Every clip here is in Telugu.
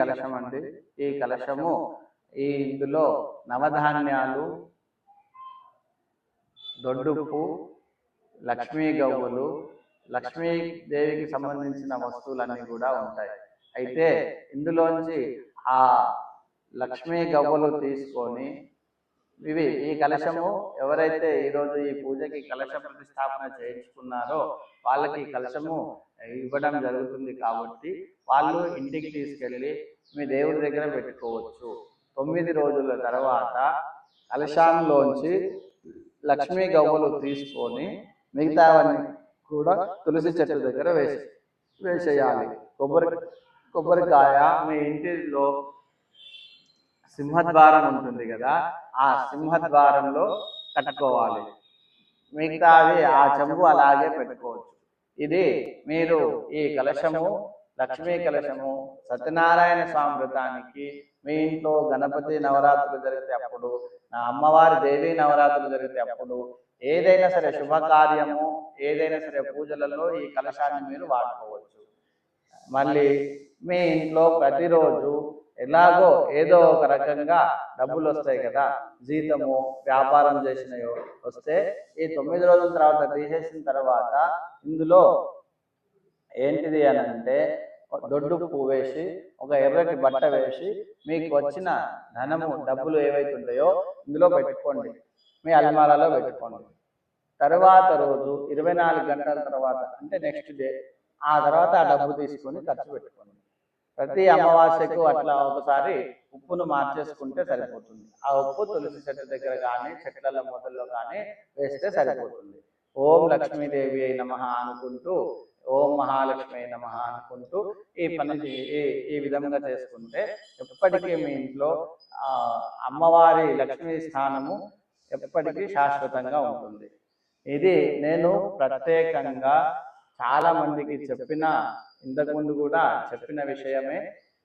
కలశం అండి. ఈ కలశము ఇందులో నవధాన్యాలు, దొడ్డుప్పు, లక్ష్మీ గవ్వలు, లక్ష్మీదేవికి సంబంధించిన వస్తువులన్నీ కూడా ఉంటాయి. అయితే ఇందులోంచి ఆ లక్ష్మీ గవ్వలు తీసుకొని ఈ కలశము ఎవరైతే ఈరోజు ఈ పూజకి కలశ ప్రతిష్టాపన చేయించుకున్నారో వాళ్ళకి కలశము ఇవ్వడం జరుగుతుంది. కాబట్టి వాళ్ళు ఇంటికి తీసుకెళ్ళి మీ దేవుడి దగ్గర పెట్టుకోవచ్చు. 9 రోజుల తర్వాత కలశాంలోంచి లక్ష్మీ గవ్వలు తీసుకొని మిగతావన్నీ కూడా తులసి చెట్టు దగ్గర వేసేయాలి. కొబ్బరికాయ మీ ఇంటిలో సింహద్వారం ఉంటుంది కదా, ఆ సింహద్వారంలో కట్టుకోవాలి. మిగతావి ఆ చెంబు అలాగే పెట్టుకోవచ్చు. ఇది మీరు ఈ కలశము, లక్ష్మీ కలశము సత్యనారాయణ స్వామి వ్రతానికి, మీ ఇంట్లో గణపతి నవరాత్రులు జరిగితే అప్పుడు, నా అమ్మవారి దేవీ నవరాత్రులు జరిగితే అప్పుడు, ఏదైనా సరే శుభకార్యము, ఏదైనా సరే పూజలలో ఈ కలశాన్ని మీరు వాడుకోవచ్చు. మళ్ళీ మీ ఇంట్లో ప్రతిరోజు ఎలాగో ఏదో ఒక రకంగా డబ్బులు వస్తాయి కదా, జీతము, వ్యాపారం చేసినయో వస్తే ఈ 9 రోజుల తర్వాత తీసేసిన తర్వాత ఇందులో ఏంటిది అని అంటే దొడ్డు పువ్వు వేసి, ఒక ఎర్రటి బట్ట వేసి, మీకు వచ్చిన ధనము, డబ్బులు ఏవైతుంటాయో ఇందులో పెట్టుకోండి, మీ అల్మారాలో పెట్టుకోండి. తర్వాత రోజు 24 గంటల తర్వాత అంటే నెక్స్ట్ డే ఆ తర్వాత ఆ డబ్బు తీసుకొని ఖర్చు పెట్టుకోండి. ప్రతి అమావాస్యకు అట్లా ఒకసారి ఉప్పును మార్చేసుకుంటే సరిపోతుంది. ఆ ఉప్పు తులసి చెట్టు దగ్గర కానీ, చెట్ల మొదల్లో కానీ వేస్తే సరిపోతుంది. ఓం లక్ష్మీదేవి అయి నమః అనుకుంటూ, ఓం మహాలక్ష్మి అయి నమః అనుకుంటూ ఈ పని ఈ విధంగా చేసుకుంటే ఎప్పటికీ మీ ఇంట్లో అమ్మవారి లక్ష్మీ స్థానము ఎప్పటికీ శాశ్వతంగా ఉంటుంది. ఇది నేను ప్రత్యేకంగా చాలా మందికి ఇంతకుముందు కూడా చెప్పిన విషయమే.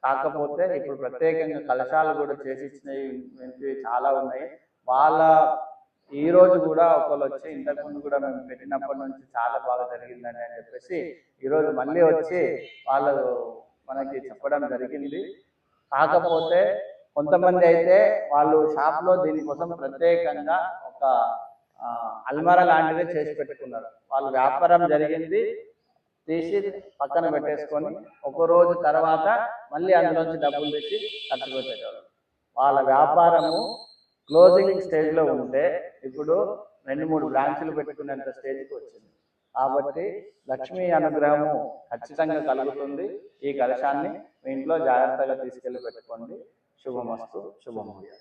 కాకపోతే ఇప్పుడు ప్రత్యేకంగా కలశాలు కూడా చేసి ఇచ్చినవి చాలా ఉన్నాయి. ఈ రోజు కూడా ఒకళ్ళు వచ్చి, ఇంతకుముందు కూడా మేము పెట్టినప్పటి నుంచి చాలా బాగా జరిగిందని అని చెప్పేసి ఈరోజు మళ్ళీ వచ్చి వాళ్ళు మనకి చెప్పడం జరిగింది. కాకపోతే కొంతమంది అయితే వాళ్ళు షాప్లో దీనికోసం ప్రత్యేకంగా ఒక అల్మారా లాంటిదే చేసి పెట్టుకున్నారు. వాళ్ళు వ్యాపారం జరిగింది తీసి పక్కన పెట్టేసుకొని ఒక రోజు తర్వాత మళ్ళీ అందులోంచి డబ్బులు తెచ్చి ఖర్చు పెట్టేవాళ్ళు. వాళ్ళ వ్యాపారము క్లోజింగ్ స్టేజ్లో ఉంటే ఇప్పుడు 2-3 బ్రాంచ్లు పెట్టుకునేంత స్టేజ్కి వచ్చింది. కాబట్టి లక్ష్మీ అనుగ్రహము ఖచ్చితంగా కలుగుతుంది. ఈ కలశాన్ని మీ ఇంట్లో జాగ్రత్తగా తీసుకెళ్ళి పెట్టుకోండి. శుభమస్తు, శుభమస్తు.